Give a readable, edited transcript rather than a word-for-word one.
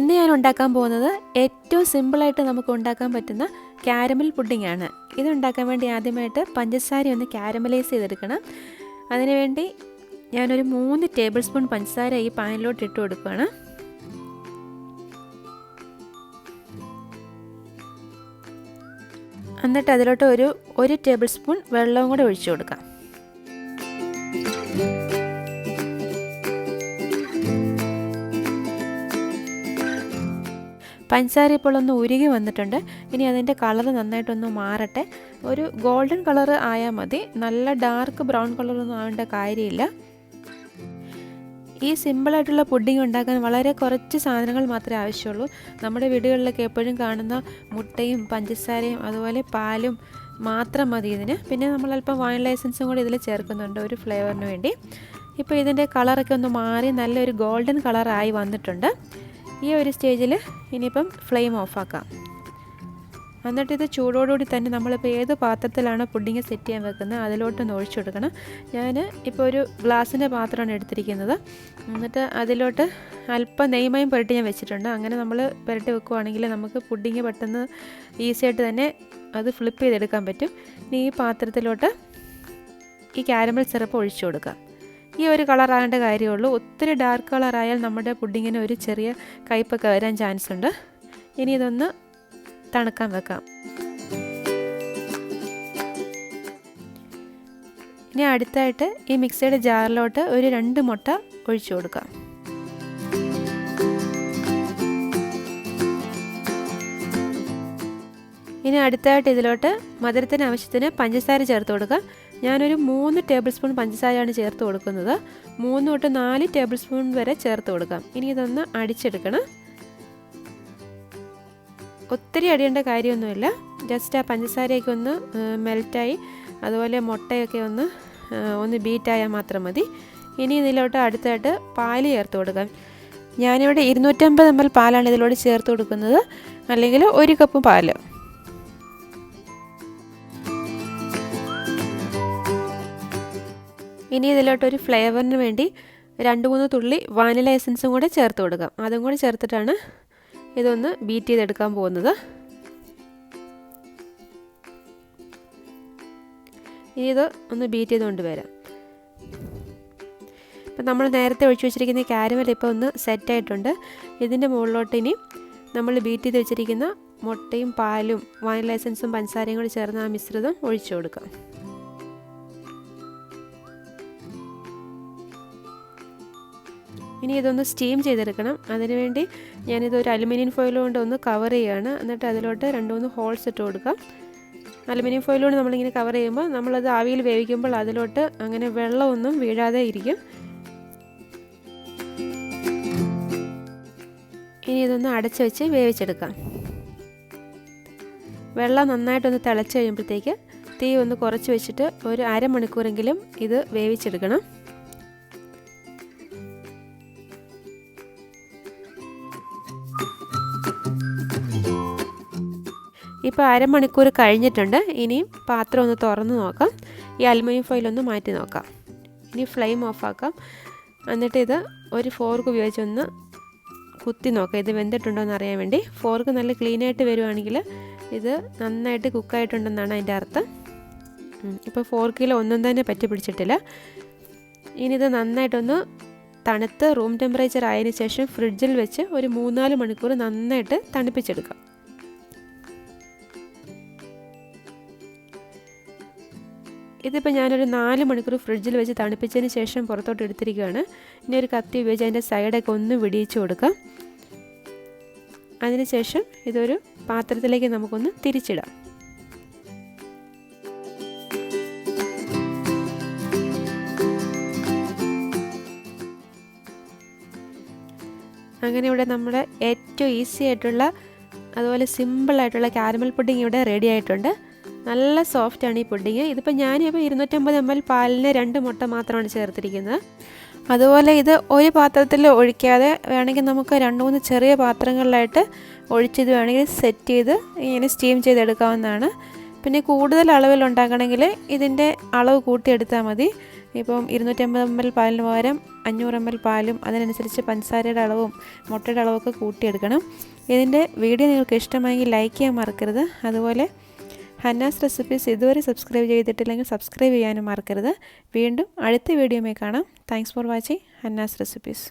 ഇന്ന് ഞാൻ ഉണ്ടാക്കാൻ പോകുന്നത് ഏറ്റവും സിമ്പിളായിട്ട് നമുക്ക് ഉണ്ടാക്കാൻ പറ്റുന്ന കാരമൽ പുഡിംഗ് ആണ്. ഇത് ഉണ്ടാക്കാൻ വേണ്ടി ആദ്യമായിട്ട് പഞ്ചസാര ഒന്ന് കാരമലൈസ് ചെയ്തെടുക്കണം. അതിനുവേണ്ടി ഞാനൊരു 3 ടേബിൾ സ്പൂൺ പഞ്ചസാര ഈ പാനിലോട്ട് ഇട്ട് കൊടുക്കുകയാണ്. എന്നിട്ട് അതിലോട്ട് ഒരു ടേബിൾ സ്പൂൺ വെള്ളവും കൂടെ ഒഴിച്ചു കൊടുക്കാം. പഞ്ചസാര ഇപ്പോൾ ഒന്ന് ഉരുകി വന്നിട്ടുണ്ട്. ഇനി അതിൻ്റെ കളർ നന്നായിട്ടൊന്ന് മാറട്ടെ. ഒരു ഗോൾഡൻ കളർ ആയാൽ മതി, നല്ല ഡാർക്ക് ബ്രൗൺ കളറൊന്നും ആവേണ്ട കാര്യമില്ല. ഈ സിമ്പിളായിട്ടുള്ള പുഡിംഗ് ഉണ്ടാക്കാൻ വളരെ കുറച്ച് സാധനങ്ങൾ മാത്രമേ ആവശ്യമുള്ളൂ. നമ്മുടെ വീടുകളിലൊക്കെ എപ്പോഴും കാണുന്ന മുട്ടയും പഞ്ചസാരയും അതുപോലെ പാലും മാത്രം മതി ഇതിന്. പിന്നെ നമ്മളല്പം വൈൻ ലൈസൻസും കൂടി ഇതിൽ ചേർക്കുന്നുണ്ട് ഒരു ഫ്ലേവറിന് വേണ്ടി. ഇപ്പോൾ ഇതിൻ്റെ കളറൊക്കെ ഒന്ന് മാറി നല്ലൊരു ഗോൾഡൻ കളറായി വന്നിട്ടുണ്ട്. ഈ ഒരു സ്റ്റേജിൽ ഇനിയിപ്പം ഫ്ലെയിം ഓഫാക്കാം. എന്നിട്ട് ഇത് ചൂടോടുകൂടി തന്നെ നമ്മളിപ്പോൾ ഏത് പാത്രത്തിലാണോ പുഡിങ് സെറ്റ് ചെയ്യാൻ വെക്കുന്നത് അതിലോട്ടൊന്ന് ഒഴിച്ചു കൊടുക്കണം. ഞാൻ ഇപ്പോൾ ഒരു ഗ്ലാസിൻ്റെ പാത്രമാണ് എടുത്തിരിക്കുന്നത്. എന്നിട്ട് അതിലോട്ട് അല്പം നെയ്മയും പുരട്ടി ഞാൻ വെച്ചിട്ടുണ്ട്. അങ്ങനെ നമ്മൾ പുരട്ടി വെക്കുകയാണെങ്കിൽ നമുക്ക് പുഡിങ് പെട്ടെന്ന് ഈസിയായിട്ട് തന്നെ അത് ഫ്ലിപ്പ് ചെയ്തെടുക്കാൻ പറ്റും. ഇനി ഈ പാത്രത്തിലോട്ട് ഈ കാരമൽ സിറപ്പ് ഒഴിച്ചു കൊടുക്കാം. ഈ ഒരു കളറാകേണ്ട കാര്യമുള്ളൂ. ഒത്തിരി ഡാർക്ക് കളറായാൽ നമ്മുടെ പുഡിങ്ങിന് ഒരു ചെറിയ കയ്പ്പൊക്കെ വരാൻ ചാൻസ് ഉണ്ട്. ഇനി ഇതൊന്ന് തണുക്കാൻ വെക്കാം. ഇനി അടുത്തായിട്ട് ഈ മിക്സിയുടെ ജാറിലോട്ട് ഒരു 2 മുട്ട ഒഴിച്ചു കൊടുക്കാം. ഇനി അടുത്തായിട്ട് ഇതിലോട്ട് മധുരത്തിന് ആവശ്യത്തിന് പഞ്ചസാര ചേർത്ത് കൊടുക്കാം. ഞാനൊരു 3 ടേബിൾ സ്പൂൺ പഞ്ചസാരയാണ് ചേർത്ത് കൊടുക്കുന്നത്. 3 തൊട്ട് 4 ടേബിൾ സ്പൂൺ വരെ ചേർത്ത് കൊടുക്കാം. ഇനി ഇതൊന്ന് അടിച്ചെടുക്കണം. ഒത്തിരി അടിയേണ്ട കാര്യമൊന്നുമില്ല. ജസ്റ്റ് ആ പഞ്ചസാരയൊക്കെ ഒന്ന് മെൽറ്റായി അതുപോലെ മുട്ടയൊക്കെ ഒന്ന് ബീറ്റായാൽ മാത്രം മതി. ഇനി ഇതിലോട്ട് അടുത്തായിട്ട് പാല് ചേർത്ത് കൊടുക്കാം. ഞാനിവിടെ 250 ml പാലാണ് ഇതിലോട്ട് ചേർത്ത് കൊടുക്കുന്നത്, അല്ലെങ്കിൽ 1 കപ്പ് പാല്. ഇനി ഇതിലോട്ടൊരു ഫ്ലേവറിന് വേണ്ടി 2-3 തുള്ളി വാനില എസൻസും കൂടെ ചേർത്ത് കൊടുക്കാം. അതും കൂടെ ചേർത്തിട്ടാണ് ഇതൊന്ന് ബീറ്റ് ചെയ്തെടുക്കാൻ പോകുന്നത്. ഇനി ഇത് ഒന്ന് ബീറ്റ് ചെയ്തുകൊണ്ട് വരാം. ഇപ്പം നമ്മൾ നേരത്തെ ഒഴിച്ചു വെച്ചിരിക്കുന്ന കാരമൽ ഇപ്പോൾ ഒന്ന് സെറ്റായിട്ടുണ്ട്. ഇതിൻ്റെ മുകളിലോട്ട് ഇനി നമ്മൾ ബീറ്റ് ചെയ്ത് വെച്ചിരിക്കുന്ന മുട്ടയും പാലും വാനില എസൻസും പഞ്ചസാരയും കൂടി ചേർന്ന് ആ മിശ്രിതം ഒഴിച്ചു കൊടുക്കാം. ഇനി ഇതൊന്ന് സ്റ്റീം ചെയ്തെടുക്കണം. അതിനുവേണ്ടി ഞാനിതൊരു അലുമിനിയം ഫോയിൽ കൊണ്ട് ഒന്ന് കവർ ചെയ്യുകയാണ്. എന്നിട്ട് അതിലോട്ട് 2-3 ഹോൾസ് ഇട്ട് കൊടുക്കാം. അലുമിനിയം ഫോയിൽ കൊണ്ട് നമ്മളിങ്ങനെ കവർ ചെയ്യുമ്പോൾ നമ്മളത് ആവിയിൽ വേവിക്കുമ്പോൾ അതിലോട്ട് അങ്ങനെ വെള്ളമൊന്നും വീഴാതെ ഇരിക്കും. ഇനി ഇതൊന്ന് അടച്ച് വെച്ച് വേവിച്ചെടുക്കാം. വെള്ളം നന്നായിട്ടൊന്ന് തിളച്ച് കഴിയുമ്പോഴത്തേക്ക് തീ ഒന്ന് കുറച്ച് വെച്ചിട്ട് ഒരു അരമണിക്കൂറെങ്കിലും ഇത് വേവിച്ചെടുക്കണം. ഇപ്പോൾ അരമണിക്കൂർ കഴിഞ്ഞിട്ടുണ്ട്. ഇനിയും പാത്രം ഒന്ന് തുറന്ന് നോക്കാം. ഈ അലുമിനിയം ഫോയിലൊന്ന് മാറ്റി നോക്കാം. ഇനി ഫ്ലെയിം ഓഫാക്കാം. എന്നിട്ട് ഇത് ഒരു ഫോർക്ക് ഉപയോഗിച്ചൊന്ന് കുത്തി നോക്കാം ഇത് വെന്തിട്ടുണ്ടോ എന്ന് അറിയാൻ വേണ്ടി. ഫോർക്ക് നല്ല ക്ലീനായിട്ട് വരുവാണെങ്കിൽ ഇത് നന്നായിട്ട് കുക്കായിട്ടുണ്ടെന്നാണ് അതിൻ്റെ അർത്ഥം. ഇപ്പോൾ ഫോർക്കിൽ ഒന്നും തന്നെ പറ്റി പിടിച്ചിട്ടില്ല. ഇനി ഇത് നന്നായിട്ടൊന്ന് തണുത്ത് റൂം ടെമ്പറേച്ചർ ആയതിനു ശേഷം ഫ്രിഡ്ജിൽ വെച്ച് ഒരു 3-4 മണിക്കൂർ നന്നായിട്ട് തണുപ്പിച്ചെടുക്കാം. ഇതിപ്പോൾ ഞാനൊരു 4 മണിക്കൂർ ഫ്രിഡ്ജിൽ വെച്ച് തണുപ്പിച്ചതിന് ശേഷം പുറത്തോട്ട് എടുത്തിരിക്കുകയാണ്. ഇനി ഒരു കത്തി ഉപയോഗിച്ച് അതിൻ്റെ സൈഡൊക്കെ ഒന്ന് വിടിയിച്ച് കൊടുക്കാം. അതിനുശേഷം ഇതൊരു പാത്രത്തിലേക്ക് നമുക്കൊന്ന് തിരിച്ചിടാം. അങ്ങനെ ഇവിടെ നമ്മുടെ ഏറ്റവും ഈസി ആയിട്ടുള്ള അതുപോലെ സിമ്പിളായിട്ടുള്ള കാരമൽ പുഡിംഗ് ഇവിടെ റെഡി ആയിട്ടുണ്ട്. നല്ല സോഫ്റ്റാണ് ഈ പുഡിങ്. ഇതിപ്പോൾ ഞാനിപ്പോൾ 250 ml പാലിന് 2 മുട്ട മാത്രമാണ് ചേർത്തിരിക്കുന്നത്. അതുപോലെ ഇത് ഒരു പാത്രത്തിൽ ഒഴിക്കാതെ വേണമെങ്കിൽ നമുക്ക് 2-3 ചെറിയ പാത്രങ്ങളിലായിട്ട് ഒഴിച്ചിത് വേണമെങ്കിൽ സെറ്റ് ചെയ്ത് ഇങ്ങനെ സ്റ്റീം ചെയ്തെടുക്കാവുന്നതാണ്. പിന്നെ കൂടുതൽ അളവിൽ ഉണ്ടാക്കണമെങ്കിൽ ഇതിൻ്റെ അളവ് കൂട്ടിയെടുത്താൽ മതി. ഇപ്പം 250 ml പാലിന് പകരം 500 ml പാലും അതിനനുസരിച്ച് പഞ്ചസാരയുടെ അളവും മുട്ടയുടെ അളവൊക്കെ കൂട്ടിയെടുക്കണം. ഇതിൻ്റെ വീഡിയോ നിങ്ങൾക്ക് ഇഷ്ടമായെങ്കിൽ ലൈക്ക് ചെയ്യാൻ മറക്കരുത്. അതുപോലെ ഹന്നാസ് റെസിപ്പീസ് ഇതുവരെ സബ്സ്ക്രൈബ് ചെയ്തിട്ടില്ലെങ്കിൽ സബ്സ്ക്രൈബ് ചെയ്യാനും മറക്കരുത്. വീണ്ടും അടുത്ത വീഡിയോയിൽ കാണാം. Thanks for watching Hanna's recipes.